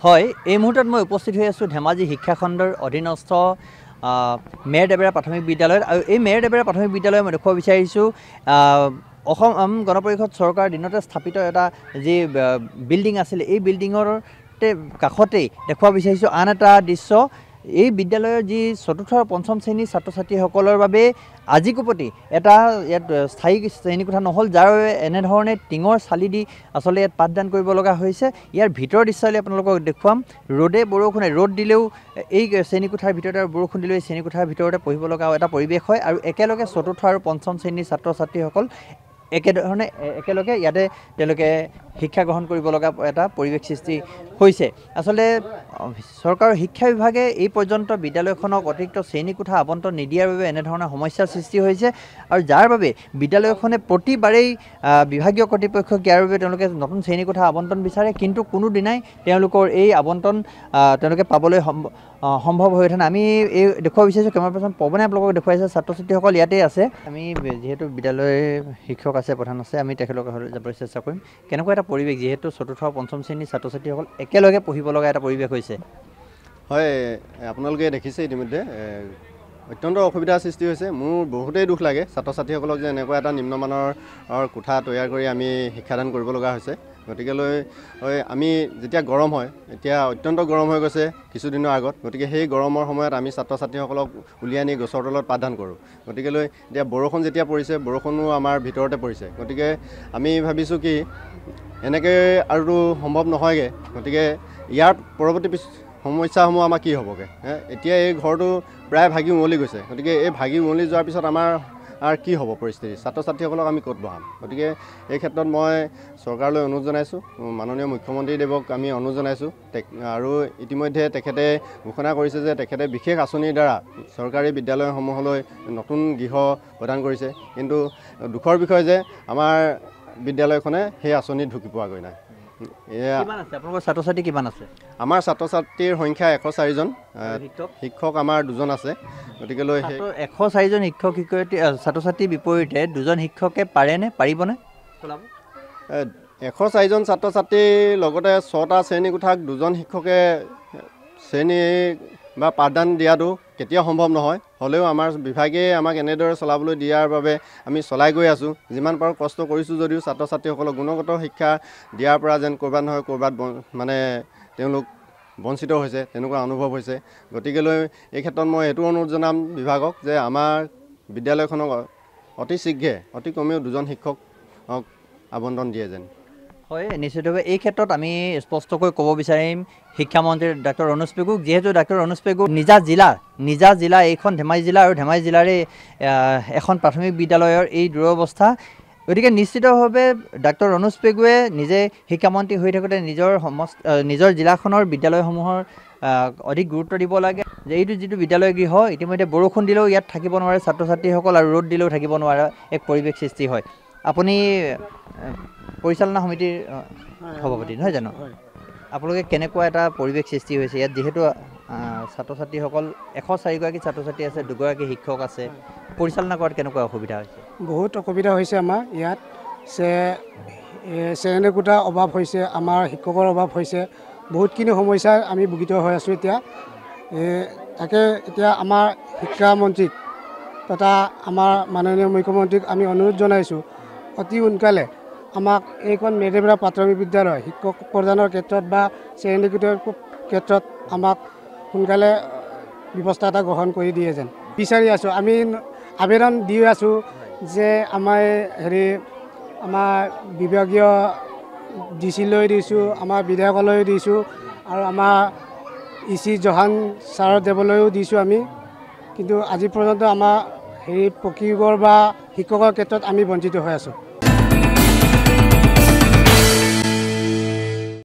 হয়, এই মুহূৰ্তত মই উপস্থিত হৈ আছোঁ ধেমাজি শিক্ষাখণ্ডৰ অধীনস্থ মেৰ ডেবেৰা প্ৰাথমিক বিদ্যালয়ত। আৰু এই মেৰ ডেবেৰা প্ৰাথমিক বিদ্যালয় মই দেখুৱাব বিচাৰিছোঁ অসম গণ পৰিষদ চৰকাৰৰ দিনতে স্থাপিত এটা যি বিল্ডিং আছিলে, এই বিল্ডিঙৰ কাষতেই দেখুৱাব বিচাৰিছোঁ আন এটা দৃশ্য। এই বিদ্যালয়ৰ যি চতুৰ্থ আৰু পঞ্চম শ্ৰেণীৰ ছাত্ৰ ছাত্ৰীসকলৰ বাবে আজিকোপতি এটা ইয়াত স্থায়ী শ্ৰেণীকোঠা নহ'ল, যাৰ বাবে এনেধৰণে টিঙৰ চালি দি আচলতে ইয়াত পাঠদান কৰিব লগা হৈছে। ইয়াৰ ভিতৰৰ দৃশ্যলৈ আপোনালোকক দেখুৱাম। ৰ'দে বৰষুণে, ৰ'দ দিলেও এই শ্ৰেণীকোঠাৰ ভিতৰতে আৰু বৰষুণ দিলেও এই শ্ৰেণীকোঠাৰ ভিতৰতে পঢ়িব লগা এটা পৰিৱেশ হয়। আৰু একেলগে চতুৰ্থ আৰু পঞ্চম শ্ৰেণীৰ ছাত্ৰ ছাত্ৰীসকল একেধৰণে একেলগে ইয়াতে তেওঁলোকে শিক্ষা গ্ৰহণ কৰিব লগা এটা পৰিৱেশ সৃষ্টি হৈছে। আচলতে চৰকাৰৰ শিক্ষা বিভাগে এই পৰ্যন্ত বিদ্যালয়খনক অতিৰিক্ত শ্ৰেণীকোঠা আবণ্টন নিদিয়াৰ বাবে এনেধৰণৰ সমস্যাৰ সৃষ্টি হৈছে, আৰু যাৰ বাবে বিদ্যালয়খনে প্ৰতিবাৰেই বিভাগীয় কৰ্তৃপক্ষক ইয়াৰ বাবে তেওঁলোকে নতুন শ্ৰেণীকোঠা আবণ্টন বিচাৰে, কিন্তু কোনোদিনাই তেওঁলোকৰ এই আবণ্টন তেওঁলোকে পাবলৈ সম্ভৱ হৈ উঠে নাই। আমি এই দেখুৱাব বিচাৰিছোঁ, কেমেৰা পাৰ্চন পৱনে আপোনালোকক দেখুৱাইছে, ছাত্ৰ ছাত্ৰীসকল ইয়াতেই আছে। আমি যিহেতু বিদ্যালয়ৰ শিক্ষক আছে, প্ৰধান আছে, আমি তেখেতলোকৰ যাবলৈ চেষ্টা কৰিম। কেনেকুৱা এটা পৰিৱেশ, যিহেতু চতুৰ্থ আৰু পঞ্চম শ্ৰেণীৰ ছাত্ৰ ছাত্ৰীসকল একেলগে পঢ়িব লগা এটা পৰিৱেশ হৈছে? হয়, আপোনালোকে দেখিছে ইতিমধ্যে অত্যন্ত অসুবিধাৰ সৃষ্টি হৈছে। মোৰ বহুতেই দুখ লাগে ছাত্ৰ ছাত্ৰীসকলক যে এনেকুৱা এটা নিম্নমানৰ কোঠা তৈয়াৰ কৰি আমি শিক্ষাদান কৰিব লগা হৈছে। গতিকেলৈ আমি যেতিয়া গৰম হয়, এতিয়া অত্যন্ত গৰম হৈ গৈছে কিছুদিনৰ আগত, গতিকে সেই গৰমৰ সময়ত আমি ছাত্ৰ ছাত্ৰীসকলক উলিয়াই আনি গছৰ তলত পাঠদান কৰোঁ। গতিকেলৈ এতিয়া বৰষুণ যেতিয়া পৰিছে, বৰষুণো আমাৰ ভিতৰতে পৰিছে। গতিকে আমি ভাবিছোঁ কি এনেকৈ আৰুতো সম্ভৱ নহয়গৈ। গতিকে ইয়াৰ পৰৱৰ্তী সমস্যাসমূহ আমাৰ কি হ'বগৈ? এতিয়া এই ঘৰটো প্ৰায় ভাগি উমলি গৈছে। গতিকে এই ভাগি উমলি যোৱাৰ পিছত আমাৰ কি হ'ব পৰিস্থিতি? ছাত্ৰ ছাত্ৰীসকলক আমি ক'ত বহাম? গতিকে এই ক্ষেত্ৰত মই চৰকাৰলৈ অনুৰোধ জনাইছোঁ, মাননীয় মুখ্যমন্ত্ৰীদেৱক আমি অনুৰোধ জনাইছোঁ। আৰু ইতিমধ্যে তেখেতে ঘোষণা কৰিছে যে তেখেতে বিশেষ আঁচনিৰ দ্বাৰা চৰকাৰী বিদ্যালয়সমূহলৈ নতুন গৃহ প্ৰদান কৰিছে, কিন্তু দুখৰ বিষয় যে আমাৰ বিদ্যালয়খনে সেই আঁচনিত ঢুকি পোৱাগৈ নাই। আপোনালোকৰ ছাত্ৰ ছাত্ৰী কিমান আছে? আমাৰ ছাত্ৰ ছাত্ৰীৰ সংখ্যা 104জন, শিক্ষক আমাৰ 2জন আছে। গতিকেলৈ 104জন শিক্ষক শিক্ষয়িত্ৰী ছাত্ৰ ছাত্ৰীৰ বিপৰীতে 2জন শিক্ষকে পাৰেনে, পাৰিবনে চলাব? 104জন ছাত্ৰ ছাত্ৰীৰ লগতে 6টা শ্ৰেণীকোঠাক 2জন শিক্ষকে শ্ৰেণী বা পাঠদান দিয়াটো কেতিয়াও সম্ভৱ নহয়। হ'লেও আমাৰ বিভাগে আমাক এনেদৰে চলাবলৈ দিয়াৰ বাবে আমি চলাই গৈ আছোঁ। যিমান পাৰোঁ কষ্ট কৰিছোঁ যদিও ছাত্ৰ ছাত্ৰীসকলক গুণগত শিক্ষা দিয়াৰ পৰা যেন ক'ৰবাত নহয় ক'ৰবাত মানে তেওঁলোক বঞ্চিত হৈছে, তেনেকুৱা অনুভৱ হৈছে। গতিকেলৈ এই ক্ষেত্ৰত মই এইটো অনুৰোধ জনাম বিভাগক যে আমাৰ বিদ্যালয়খনক অতি শীঘ্ৰে অতি কমেও 2জন শিক্ষক আবণ্টন দিয়ে যেন। হয়, নিশ্চিতভাৱে এই ক্ষেত্ৰত আমি স্পষ্টকৈ ক'ব বিচাৰিম শিক্ষামন্ত্ৰী ডাক্তৰ ৰণোজ পেগুক, যিহেতু ডাক্তৰ ৰণোজ পেগু নিজা জিলা এইখন ধেমাজি জিলা, আৰু ধেমাজি জিলাৰে এখন প্ৰাথমিক বিদ্যালয়ৰ এই দুৰৱস্থা। গতিকে নিশ্চিতভাৱে ডাক্তৰ ৰণোজ পেগুৱে নিজে শিক্ষামন্ত্ৰী হৈ থাকোঁতে নিজৰ জিলাখনৰ বিদ্যালয়সমূহৰ অধিক গুৰুত্ব দিব লাগে। যে এইটো যিটো বিদ্যালয় গৃহ, ইতিমধ্যে বৰষুণ দিলেও ইয়াত থাকিব নোৱাৰে ছাত্ৰ ছাত্ৰীসকল, আৰু ৰ'দ দিলেও থাকিব নোৱাৰা এক পৰিৱেশ সৃষ্টি হয়। আপুনি পৰিচালনা সমিতিৰ সভাপতি নহয় জানো? আপোনালোকে কেনেকুৱা এটা পৰিৱেশ সৃষ্টি হৈছে ইয়াত, যিহেতু ছাত্ৰ ছাত্ৰীসকল 104গৰাকী ছাত্ৰ ছাত্ৰী আছে, 2গৰাকী শিক্ষক আছে, পৰিচালনা কৰাত কেনেকুৱা অসুবিধা হৈছে? বহুত অসুবিধা হৈছে আমাৰ ইয়াত। শ্ৰেণীকোঠাৰ অভাৱ হৈছে, আমাৰ শিক্ষকৰ অভাৱ হৈছে, বহুতখিনি সমস্যাৰ আমি ভুগিত হৈ আছোঁ এতিয়া। তাকে এতিয়া আমাৰ শিক্ষামন্ত্ৰীক তথা আমাৰ মাননীয় মুখ্যমন্ত্ৰীক আমি অনুৰোধ জনাইছোঁ, অতি সোনকালে আমাক এইখন মেৰ ডেবেৰা প্ৰাথমিক বিদ্যালয় শিক্ষক প্ৰদানৰ ক্ষেত্ৰত বা শ্ৰেণীকোঠাৰ ক্ষেত্ৰত আমাক সোনকালে ব্যৱস্থা এটা গ্ৰহণ কৰি দিয়ে যেন বিচাৰি আছোঁ। আমি আবেদন দি আছোঁ যে আমাৰ আমাৰ বিভাগীয় DC-লৈ দিছোঁ, আমাৰ বিধায়কলৈ দিছোঁ, আৰু আমাৰ EC জহান ছাৰৰ দেৱলৈও দিছোঁ আমি, কিন্তু আজি পৰ্যন্ত আমাৰ পকীঘৰ বা শিক্ষকৰ ক্ষেত্ৰত আমি বঞ্চিত হৈ আছোঁ।